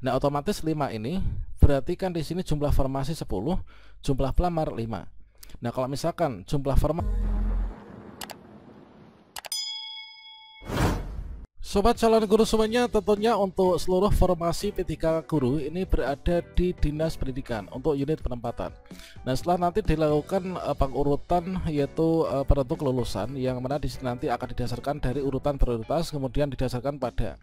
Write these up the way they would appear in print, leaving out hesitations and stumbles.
Nah, otomatis 5 ini berarti kan di sini jumlah formasi 10, jumlah pelamar 5. Nah, kalau misalkan jumlah formasi, Sobat calon guru semuanya, tentunya untuk seluruh formasi P3K guru ini berada di Dinas Pendidikan untuk unit penempatan. Nah, setelah nanti dilakukan pengurutan yaitu penentu kelulusan, yang mana di sini nanti akan didasarkan dari urutan prioritas, kemudian didasarkan pada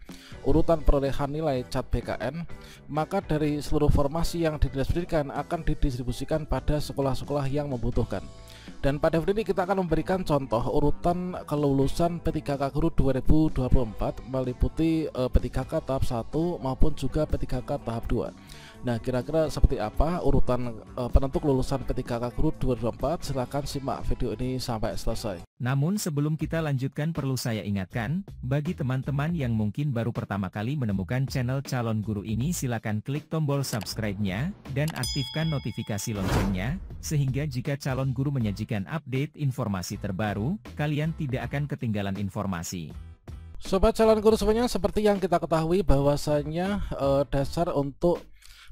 urutan perolehan nilai CAT BKN, maka dari seluruh formasi yang di Dinas Pendidikan akan didistribusikan pada sekolah-sekolah yang membutuhkan. Dan pada video ini kita akan memberikan contoh urutan kelulusan P3K guru 2024 meliputi P3K tahap 1 maupun juga P3K tahap 2. Nah, kira-kira seperti apa urutan penentu kelulusan P3K guru 2024? Silahkan simak video ini sampai selesai. Namun sebelum kita lanjutkan, perlu saya ingatkan, bagi teman-teman yang mungkin baru pertama kali menemukan channel Calon Guru ini, silakan klik tombol subscribe-nya, dan aktifkan notifikasi loncengnya, sehingga jika Calon Guru menyajikan update informasi terbaru, kalian tidak akan ketinggalan informasi. Sobat calon guru semuanya, seperti yang kita ketahui bahwasanya dasar untuk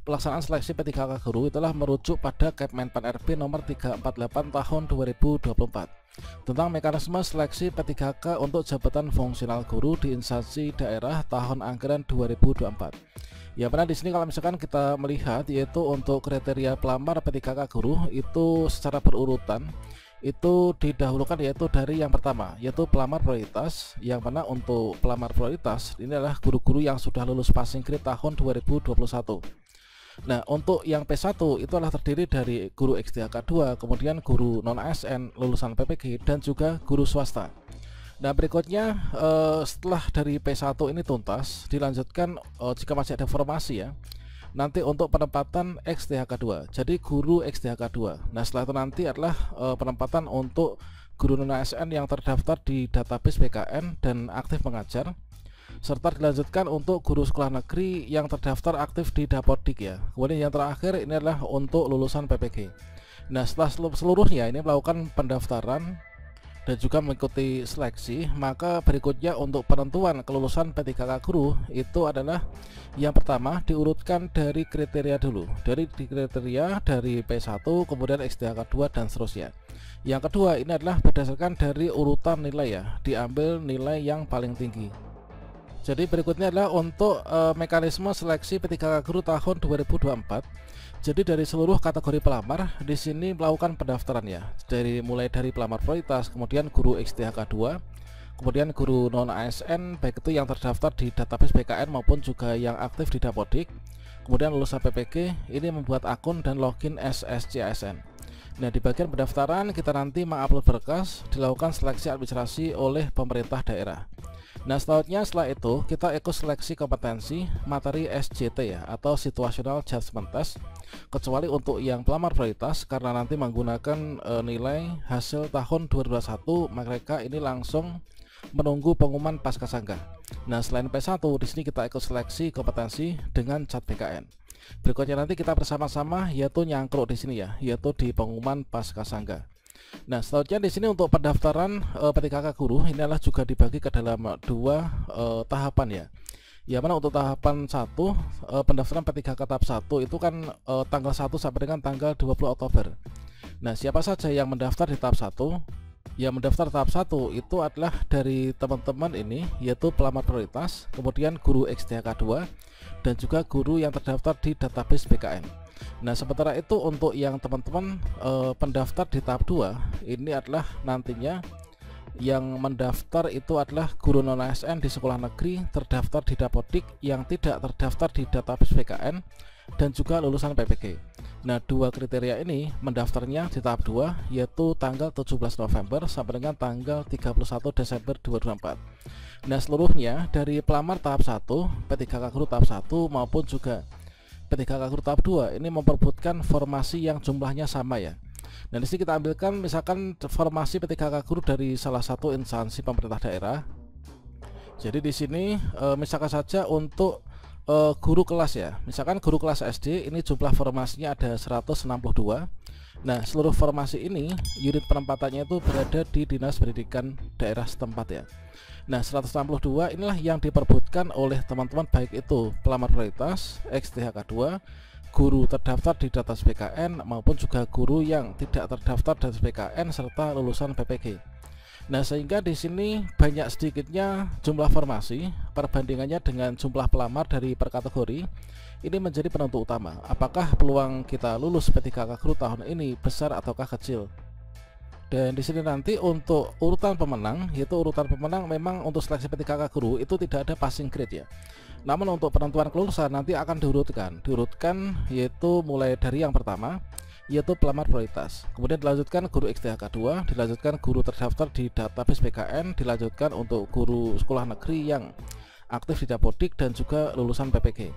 pelaksanaan seleksi P3K guru itulah merujuk pada Kepmenpan RB nomor 348 tahun 2024 tentang mekanisme seleksi P3K untuk jabatan fungsional guru di instansi daerah tahun anggaran 2024. Ya, benar di sini kalau misalkan kita melihat yaitu untuk kriteria pelamar P3K guru itu secara berurutan itu didahulukan yaitu dari yang pertama yaitu pelamar prioritas, yang mana untuk pelamar prioritas ini adalah guru-guru yang sudah lulus passing grade tahun 2021. Nah, untuk yang P1 itu adalah terdiri dari guru XDHK 2, kemudian guru non ASN lulusan PPG, dan juga guru swasta. Nah, berikutnya setelah dari P1 ini tuntas, dilanjutkan jika masih ada formasi ya, nanti untuk penempatan XDHK 2, jadi guru XDHK 2. Nah, setelah itu nanti adalah penempatan untuk guru non ASN yang terdaftar di database BKN dan aktif mengajar, serta dilanjutkan untuk guru sekolah negeri yang terdaftar aktif di Dapodik ya. Kemudian yang terakhir ini adalah untuk lulusan PPG. Nah, setelah seluruhnya ini melakukan pendaftaran dan juga mengikuti seleksi, maka berikutnya untuk penentuan kelulusan P3K guru itu adalah yang pertama diurutkan dari kriteria dulu, dari kriteria dari P1, kemudian XDHK 2 dan seterusnya. Yang kedua ini adalah berdasarkan dari urutan nilai ya, diambil nilai yang paling tinggi. Jadi berikutnya adalah untuk mekanisme seleksi P3K guru tahun 2024. Jadi dari seluruh kategori pelamar di sini melakukan pendaftaran ya, mulai dari pelamar prioritas, kemudian guru XDHK 2, kemudian guru non ASN baik itu yang terdaftar di database BKN maupun juga yang aktif di Dapodik, kemudian lulusan PPG ini membuat akun dan login SSCASN. Nah, di bagian pendaftaran kita nanti mengupload berkas, dilakukan seleksi administrasi oleh pemerintah daerah. Nah, setelah itu kita ikut seleksi kompetensi materi SJT ya, atau Situational Judgment Test, kecuali untuk yang pelamar prioritas karena nanti menggunakan nilai hasil tahun 2021, mereka ini langsung menunggu pengumuman pascasangga. Nah, selain P1 di sini kita ikut seleksi kompetensi dengan CAT BKN. Berikutnya nanti kita bersama-sama yaitu nyangkruk di sini ya, yaitu di pengumuman pascasangga. Nah, selanjutnya di sini untuk pendaftaran P3K guru ini adalah juga dibagi ke dalam dua tahapan ya. Ya, mana untuk tahapan 1 pendaftaran P3K tahap 1 itu kan tanggal 1 sampai dengan tanggal 20 Oktober. Nah, siapa saja yang mendaftar di tahap 1? Yang mendaftar tahap 1 itu adalah dari teman-teman ini yaitu pelamar prioritas, kemudian guru XDHK 2 dan juga guru yang terdaftar di database BKN. Nah, sementara itu untuk yang teman-teman pendaftar di tahap 2 ini adalah nantinya yang mendaftar itu adalah guru non ASN di sekolah negeri terdaftar di Dapodik yang tidak terdaftar di database BKN dan juga lulusan PPG. Nah, dua kriteria ini mendaftarnya di tahap 2 yaitu tanggal 17 November sampai dengan tanggal 31 Desember 2024. Nah, seluruhnya dari pelamar tahap 1, P3K guru tahap 1 maupun juga P3K guru tahap 2 ini memperebutkan formasi yang jumlahnya sama ya. Nah, di sini kita ambilkan misalkan formasi P3K guru dari salah satu instansi pemerintah daerah. Jadi di sini misalkan saja untuk guru kelas ya. Misalkan guru kelas SD ini jumlah formasinya ada 162. Nah, seluruh formasi ini unit penempatannya itu berada di Dinas Pendidikan daerah setempat ya. Nah, 162 inilah yang diperbutkan oleh teman-teman, baik itu pelamar prioritas, XTHK2, guru terdaftar di data PKN maupun juga guru yang tidak terdaftar data PKN serta lulusan PPG. Nah, sehingga di sini banyak sedikitnya jumlah formasi perbandingannya dengan jumlah pelamar dari per kategori. Ini menjadi penentu utama apakah peluang kita lulus P3K Guru tahun ini besar ataukah kecil. Dan di sini nanti untuk urutan pemenang, yaitu urutan pemenang memang untuk seleksi P3K Guru itu tidak ada passing grade ya. Namun untuk penentuan kelulusan nanti akan diurutkan yaitu mulai dari yang pertama yaitu pelamar prioritas, kemudian dilanjutkan guru XTHK2, dilanjutkan guru terdaftar di database PKN, dilanjutkan untuk guru sekolah negeri yang aktif di Dapodik dan juga lulusan PPG.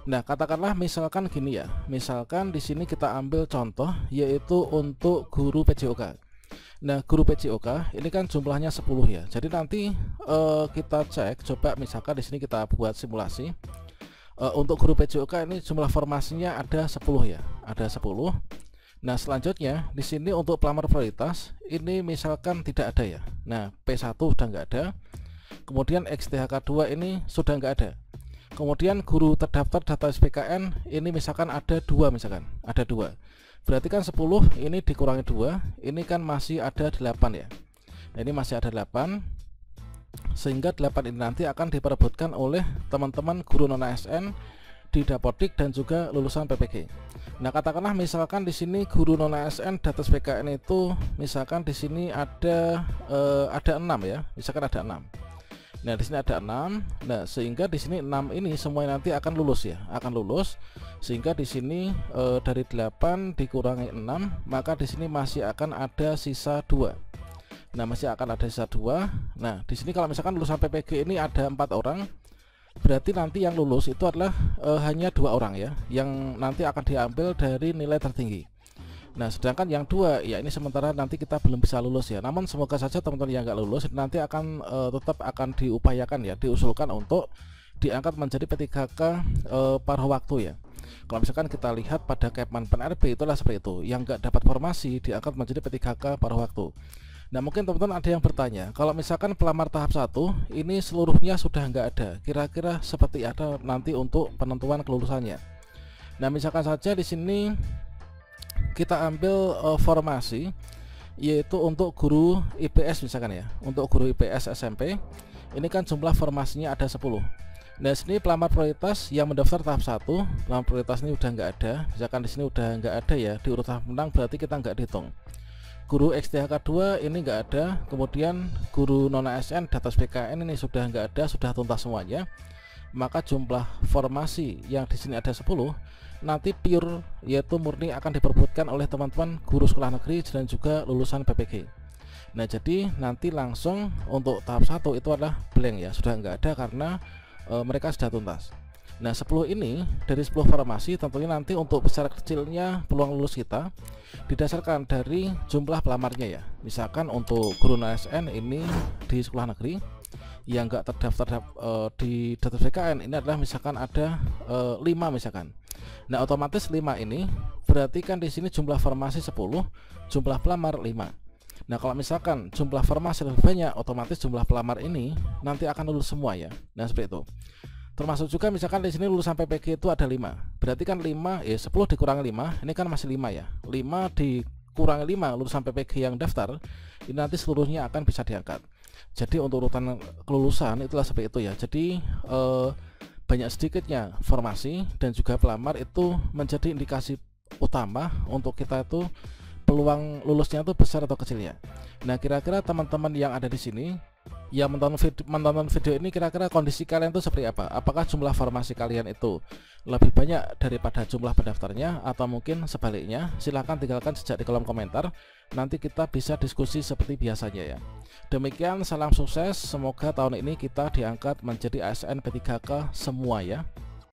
Nah, katakanlah misalkan gini ya, misalkan di sini kita ambil contoh yaitu untuk guru PJOK. Nah, guru PJOK ini kan jumlahnya 10 ya. Jadi nanti kita cek, coba misalkan di sini kita buat simulasi. Untuk guru PJOK ini jumlah formasinya ada 10 ya, ada 10. Nah, selanjutnya di sini untuk pelamar prioritas ini misalkan tidak ada ya. Nah, P1 udah nggak ada. Kemudian XTHK2 ini sudah nggak ada. Kemudian guru terdaftar data PKN ini misalkan ada 2, misalkan ada 2. Berarti kan 10 ini dikurangi 2, ini kan masih ada 8 ya. Nah, ini masih ada 8. Sehingga 8 ini nanti akan diperebutkan oleh teman-teman guru non ASN di Dapodik dan juga lulusan PPG. Nah, katakanlah misalkan di sini guru non ASN data PKN itu misalkan di sini ada 6 ya. Misalkan ada 6. Nah, di sini ada 6. Nah, sehingga di sini 6 ini semua nanti akan lulus ya, akan lulus. Sehingga di sini dari 8 dikurangi 6, maka di sini masih akan ada sisa 2. Nah, masih akan ada sisa 2. Nah, di sini kalau misalkan lulusan PPG ini ada 4 orang, berarti nanti yang lulus itu adalah hanya 2 orang ya, yang nanti akan diambil dari nilai tertinggi. Nah, sedangkan yang 2 ya ini sementara nanti kita belum bisa lulus ya. Namun semoga saja teman-teman yang nggak lulus nanti akan tetap akan diupayakan ya, diusulkan untuk diangkat menjadi P3K paruh waktu ya. Kalau misalkan kita lihat pada Kepmen PNRB itulah seperti itu, yang nggak dapat formasi diangkat menjadi P3K paruh waktu. Nah, mungkin teman-teman ada yang bertanya, kalau misalkan pelamar tahap 1 ini seluruhnya sudah nggak ada, kira-kira seperti apa nanti untuk penentuan kelulusannya. Nah, misalkan saja di sini kita ambil formasi yaitu untuk guru IPS misalkan ya. Untuk guru IPS SMP ini kan jumlah formasinya ada 10. Nah, sini pelamar prioritas yang mendaftar tahap 1, pelamar prioritas ini udah nggak ada. Misalkan di sini udah nggak ada ya, di urutan menang berarti kita nggak dihitung. Guru XTHK2 ini nggak ada. Kemudian guru non ASN data PKN ini sudah nggak ada, sudah tuntas semuanya. Maka jumlah formasi yang di sini ada 10 nanti pure yaitu murni akan diperbutkan oleh teman-teman guru sekolah negeri dan juga lulusan PPG. Nah, jadi nanti langsung untuk tahap 1 itu adalah blank ya, sudah nggak ada karena mereka sudah tuntas. Nah, 10 ini dari 10 formasi tentunya nanti untuk besar kecilnya peluang lulus kita didasarkan dari jumlah pelamarnya ya. Misalkan untuk guru ASN ini di sekolah negeri yang nggak terdaftar di data PKN ini adalah misalkan ada 5 misalkan. Nah, otomatis 5 ini berarti kan di sini jumlah formasi 10, jumlah pelamar 5. Nah, kalau misalkan jumlah formasi lebih banyak, otomatis jumlah pelamar ini nanti akan lulus semua ya. Nah, seperti itu. Termasuk juga misalkan di sini lulusan PPG itu ada 5. Berarti kan 5 ya 10 dikurangi 5, ini kan masih 5 ya. 5 dikurangi 5 lulusan PPG yang daftar, ini nanti seluruhnya akan bisa diangkat. Jadi untuk urutan kelulusan itulah seperti itu ya. Jadi banyak sedikitnya formasi dan juga pelamar itu menjadi indikasi utama untuk kita itu peluang lulusnya itu besar atau kecilnya. Nah, kira-kira teman-teman yang ada di sini yang menonton video ini, kira-kira kondisi kalian itu seperti apa? Apakah jumlah formasi kalian itu lebih banyak daripada jumlah pendaftarnya atau mungkin sebaliknya? Silahkan tinggalkan jejak di kolom komentar. Nanti kita bisa diskusi seperti biasanya ya. Demikian, salam sukses. Semoga tahun ini kita diangkat menjadi ASN P3K semua ya.